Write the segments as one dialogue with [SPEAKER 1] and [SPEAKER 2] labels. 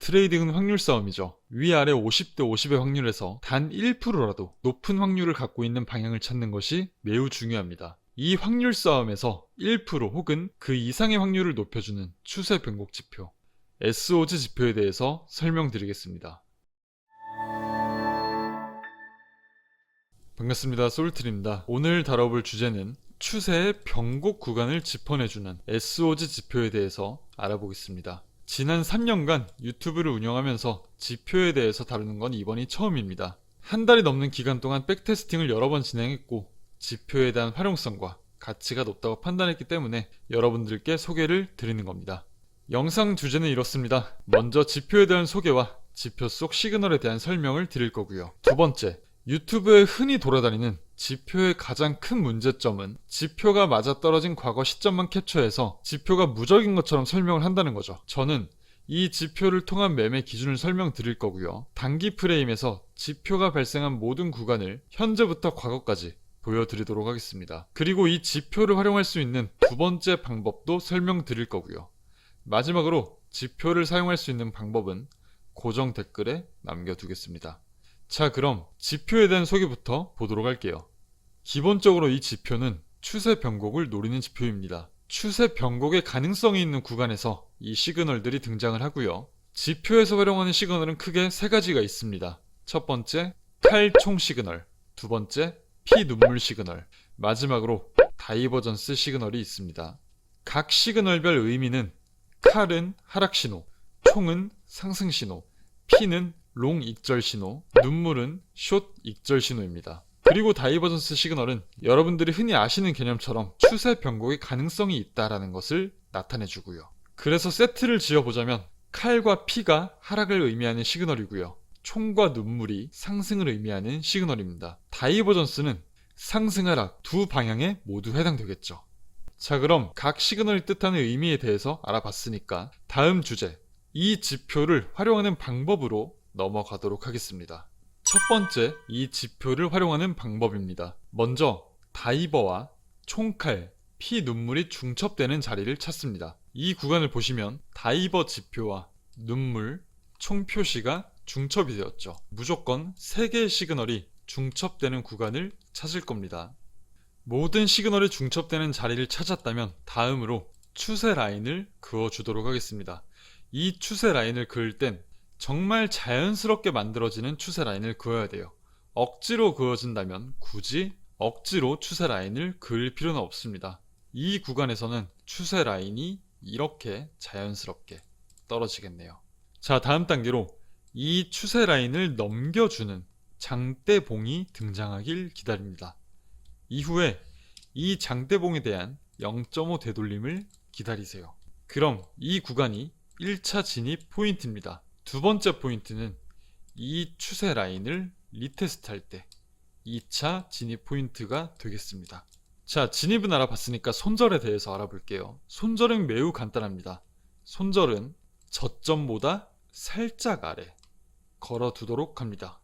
[SPEAKER 1] 트레이딩은 확률 싸움이죠. 위아래 50대 50의 확률에서 단 1%라도 높은 확률을 갖고 있는 방향을 찾는 것이 매우 중요합니다. 이 확률 싸움에서 1% 혹은 그 이상의 확률을 높여주는 추세 변곡 지표, SOG 지표에 대해서 설명드리겠습니다. 반갑습니다. 솔트입니다. 오늘 다뤄볼 주제는 추세의 변곡 구간을 짚어내주는 SOG 지표에 대해서 알아보겠습니다. 지난 3년간 유튜브를 운영하면서 지표에 대해서 다루는 건 이번이 처음입니다. 한 달이 넘는 기간 동안 백테스팅을 여러 번 진행했고 지표에 대한 활용성과 가치가 높다고 판단했기 때문에 여러분들께 소개를 드리는 겁니다. 영상 주제는 이렇습니다. 먼저 지표에 대한 소개와 지표 속 시그널에 대한 설명을 드릴 거고요. 두 번째, 유튜브에 흔히 돌아다니는 지표의 가장 큰 문제점은 지표가 맞아떨어진 과거 시점만 캡처해서 지표가 무적인 것처럼 설명을 한다는 거죠. 저는 이 지표를 통한 매매 기준을 설명드릴 거고요. 단기 프레임에서 지표가 발생한 모든 구간을 현재부터 과거까지 보여드리도록 하겠습니다. 그리고 이 지표를 활용할 수 있는 두 번째 방법도 설명드릴 거고요. 마지막으로 지표를 사용할 수 있는 방법은 고정 댓글에 남겨두겠습니다. 자, 그럼 지표에 대한 소개부터 보도록 할게요. 기본적으로 이 지표는 추세 변곡을 노리는 지표입니다. 추세 변곡의 가능성이 있는 구간에서 이 시그널들이 등장을 하고요. 지표에서 활용하는 시그널은 크게 세 가지가 있습니다. 첫 번째, 칼총 시그널, 두 번째, 피 눈물 시그널, 마지막으로 다이버전스 시그널이 있습니다. 각 시그널별 의미는 칼은 하락 신호, 총은 상승 신호, 피는 롱 익절 신호, 눈물은 숏 익절 신호입니다. 그리고 다이버전스 시그널은 여러분들이 흔히 아시는 개념처럼 추세 변곡의 가능성이 있다라는 것을 나타내주고요. 그래서 세트를 지어보자면 칼과 피가 하락을 의미하는 시그널이고요. 총과 눈물이 상승을 의미하는 시그널입니다. 다이버전스는 상승 하락 두 방향에 모두 해당되겠죠. 자, 그럼 각 시그널이 뜻하는 의미에 대해서 알아봤으니까 다음 주제, 이 지표를 활용하는 방법으로 넘어가도록 하겠습니다. 첫 번째, 이 지표를 활용하는 방법입니다. 먼저 다이버와 총칼, 피 눈물이 중첩되는 자리를 찾습니다. 이 구간을 보시면 다이버 지표와 눈물, 총 표시가 중첩이 되었죠. 무조건 3개의 시그널이 중첩되는 구간을 찾을 겁니다. 모든 시그널이 중첩되는 자리를 찾았다면 다음으로 추세 라인을 그어주도록 하겠습니다. 이 추세 라인을 그을 땐 정말 자연스럽게 만들어지는 추세 라인을 그어야 돼요. 억지로 그어진다면 굳이 억지로 추세 라인을 그을 필요는 없습니다. 이 구간에서는 추세 라인이 이렇게 자연스럽게 떨어지겠네요. 자, 다음 단계로 이 추세 라인을 넘겨주는 장대봉이 등장하길 기다립니다. 이후에 이 장대봉에 대한 0.5 되돌림을 기다리세요. 그럼 이 구간이 1차 진입 포인트입니다. 두 번째 포인트는 이 추세 라인을 리테스트 할 때 2차 진입 포인트가 되겠습니다. 자, 진입은 알아봤으니까 손절에 대해서 알아볼게요. 손절은 매우 간단합니다. 손절은 저점보다 살짝 아래 걸어두도록 합니다.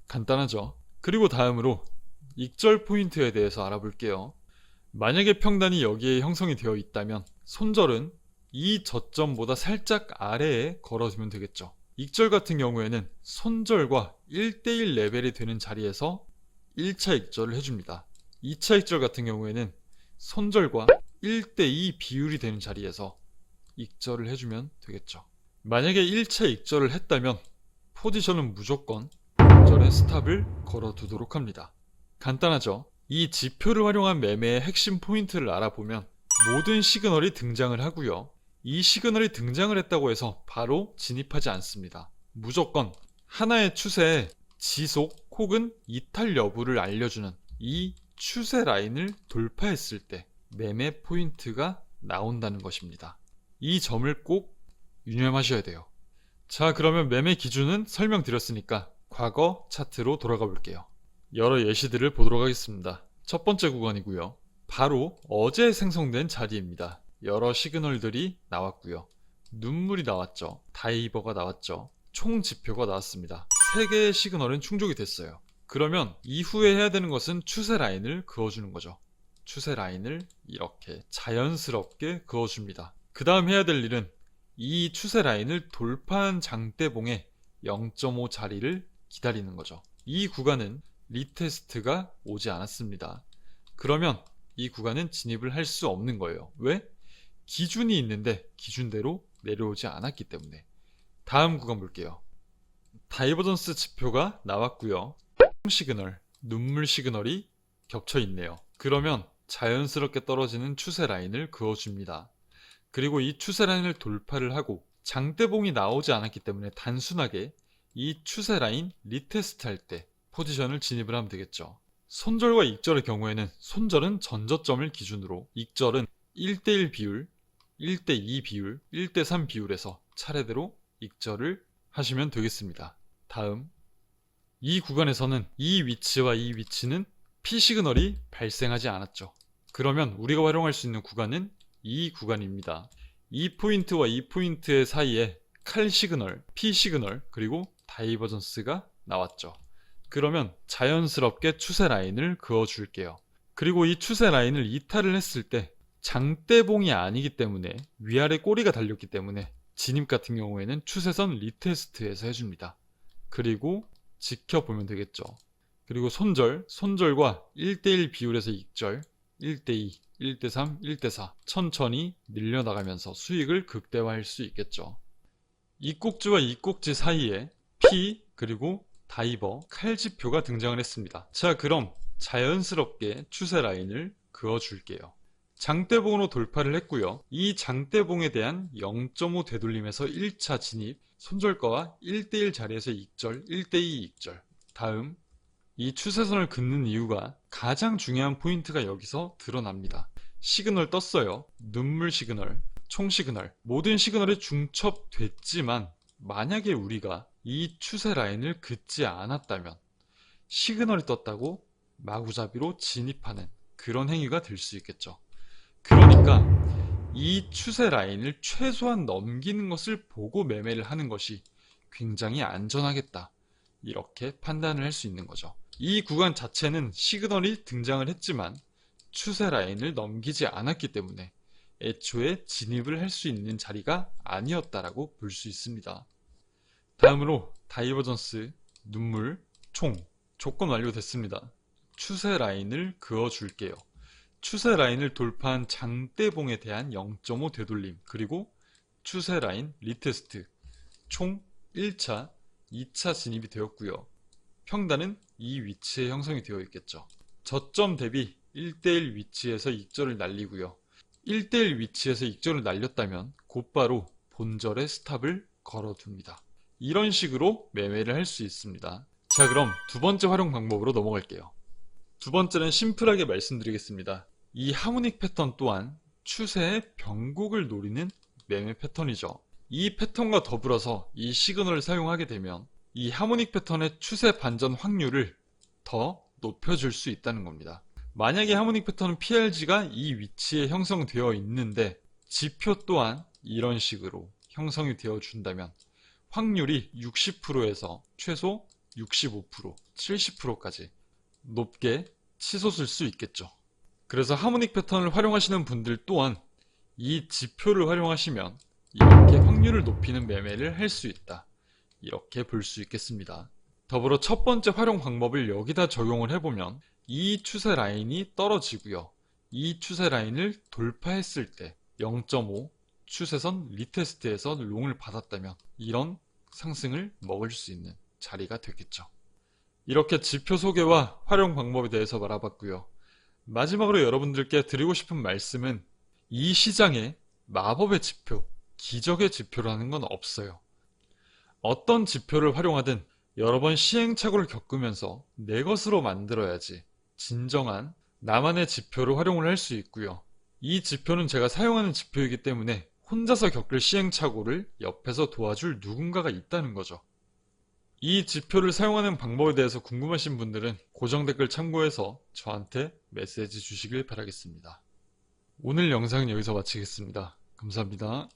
[SPEAKER 1] 간단하죠? 그리고 다음으로 익절 포인트에 대해서 알아볼게요. 만약에 평단이 여기에 형성이 되어 있다면 손절은 이 저점보다 살짝 아래에 걸어주면 되겠죠. 익절 같은 경우에는 손절과 1대1 레벨이 되는 자리에서 1차 익절을 해줍니다. 2차 익절 같은 경우에는 손절과 1대2 비율이 되는 자리에서 익절을 해주면 되겠죠. 만약에 1차 익절을 했다면 포지션은 무조건 익절의 스탑을 걸어두도록 합니다. 간단하죠? 이 지표를 활용한 매매의 핵심 포인트를 알아보면 모든 시그널이 등장을 하고요. 이 시그널이 등장을 했다고 해서 바로 진입하지 않습니다. 무조건 하나의 추세의 지속 혹은 이탈 여부를 알려주는 이 추세 라인을 돌파했을 때 매매 포인트가 나온다는 것입니다. 이 점을 꼭 유념하셔야 돼요. 자, 그러면 매매 기준은 설명드렸으니까 과거 차트로 돌아가 볼게요. 여러 예시들을 보도록 하겠습니다. 첫 번째 구간이고요. 바로 어제 생성된 자리입니다. 여러 시그널들이 나왔고요. 눈물이 나왔죠. 다이버가 나왔죠. 총 지표가 나왔습니다. 3개의 시그널은 충족이 됐어요. 그러면 이후에 해야 되는 것은 추세 라인을 그어주는 거죠. 추세 라인을 이렇게 자연스럽게 그어줍니다. 그 다음 해야 될 일은 이 추세 라인을 돌파한 장대봉의 0.5 자리를 기다리는 거죠. 이 구간은 리테스트가 오지 않았습니다. 그러면 이 구간은 진입을 할 수 없는 거예요. 왜? 기준이 있는데 기준대로 내려오지 않았기 때문에. 다음 구간 볼게요. 다이버전스 지표가 나왔고요. 시그널, 눈물 시그널이 겹쳐 있네요. 그러면 자연스럽게 떨어지는 추세 라인을 그어줍니다. 그리고 이 추세 라인을 돌파를 하고 장대봉이 나오지 않았기 때문에 단순하게 이 추세 라인 리테스트 할 때 포지션을 진입을 하면 되겠죠. 손절과 익절의 경우에는 손절은 전저점을 기준으로, 익절은 1대1 비율, 1대2 비율, 1대3 비율에서 차례대로 익절을 하시면 되겠습니다. 다음, 이 구간에서는 이 위치와 이 위치는 P 시그널이 발생하지 않았죠. 그러면 우리가 활용할 수 있는 구간은 이 구간입니다. 이 포인트와 이 포인트의 사이에 칼 시그널, P 시그널, 그리고 다이버전스가 나왔죠. 그러면 자연스럽게 추세 라인을 그어줄게요. 그리고 이 추세 라인을 이탈을 했을 때 장대봉이 아니기 때문에, 위아래 꼬리가 달렸기 때문에 진입 같은 경우에는 추세선 리테스트에서 해줍니다. 그리고 지켜보면 되겠죠. 그리고 손절과 1대1 비율에서 익절, 1대2, 1대3, 1대4 천천히 늘려나가면서 수익을 극대화할 수 있겠죠. 이 꼭지와 이 꼭지 사이에 P 그리고 다이버, 칼 지표가 등장을 했습니다. 자, 그럼 자연스럽게 추세 라인을 그어줄게요. 장대봉으로 돌파를 했고요. 이 장대봉에 대한 0.5 되돌림에서 1차 진입, 손절가와 1대1 자리에서 익절, 1대2 익절. 다음, 이 추세선을 긋는 이유가 가장 중요한 포인트가 여기서 드러납니다. 시그널 떴어요. 눈물 시그널, 총 시그널, 모든 시그널이 중첩됐지만 만약에 우리가 이 추세 라인을 긋지 않았다면 시그널이 떴다고 마구잡이로 진입하는 그런 행위가 될 수 있겠죠. 그러니까 이 추세 라인을 최소한 넘기는 것을 보고 매매를 하는 것이 굉장히 안전하겠다, 이렇게 판단을 할 수 있는 거죠. 이 구간 자체는 시그널이 등장을 했지만 추세 라인을 넘기지 않았기 때문에 애초에 진입을 할 수 있는 자리가 아니었다라고 볼 수 있습니다. 다음으로 다이버전스, 눈물, 총 조건 완료됐습니다. 추세 라인을 그어줄게요. 추세 라인을 돌파한 장대봉에 대한 0.5 되돌림, 그리고 추세 라인 리테스트, 총 1차, 2차 진입이 되었고요. 평단은 이 위치에 형성이 되어 있겠죠. 저점 대비 1대1 위치에서 익절을 날리고요. 1대1 위치에서 익절을 날렸다면 곧바로 본절에 스탑을 걸어둡니다. 이런 식으로 매매를 할 수 있습니다. 자, 그럼 두 번째 활용 방법으로 넘어갈게요. 두 번째는 심플하게 말씀드리겠습니다. 이 하모닉 패턴 또한 추세의 변곡을 노리는 매매 패턴이죠. 이 패턴과 더불어서 이 시그널을 사용하게 되면 이 하모닉 패턴의 추세 반전 확률을 더 높여줄 수 있다는 겁니다. 만약에 하모닉 패턴은 PRG가 이 위치에 형성되어 있는데 지표 또한 이런 식으로 형성이 되어 준다면 확률이 60%에서 최소 65%, 70%까지 높게 치솟을 수 있겠죠. 그래서 하모닉 패턴을 활용하시는 분들 또한 이 지표를 활용하시면 이렇게 확률을 높이는 매매를 할 수 있다, 이렇게 볼 수 있겠습니다. 더불어 첫 번째 활용 방법을 여기다 적용을 해보면 이 추세 라인이 떨어지고요. 이 추세 라인을 돌파했을 때 0.5 추세선 리테스트에서 롱을 받았다면 이런 상승을 먹을 수 있는 자리가 되겠죠. 이렇게 지표 소개와 활용 방법에 대해서 알아봤고요. 마지막으로 여러분들께 드리고 싶은 말씀은 이 시장에 마법의 지표, 기적의 지표라는 건 없어요. 어떤 지표를 활용하든 여러 번 시행착오를 겪으면서 내 것으로 만들어야지 진정한 나만의 지표를 활용을 할 수 있고요. 이 지표는 제가 사용하는 지표이기 때문에 혼자서 겪을 시행착오를 옆에서 도와줄 누군가가 있다는 거죠. 이 지표를 사용하는 방법에 대해서 궁금하신 분들은 고정 댓글 참고해서 저한테 메시지 주시길 바라겠습니다. 오늘 영상은 여기서 마치겠습니다. 감사합니다.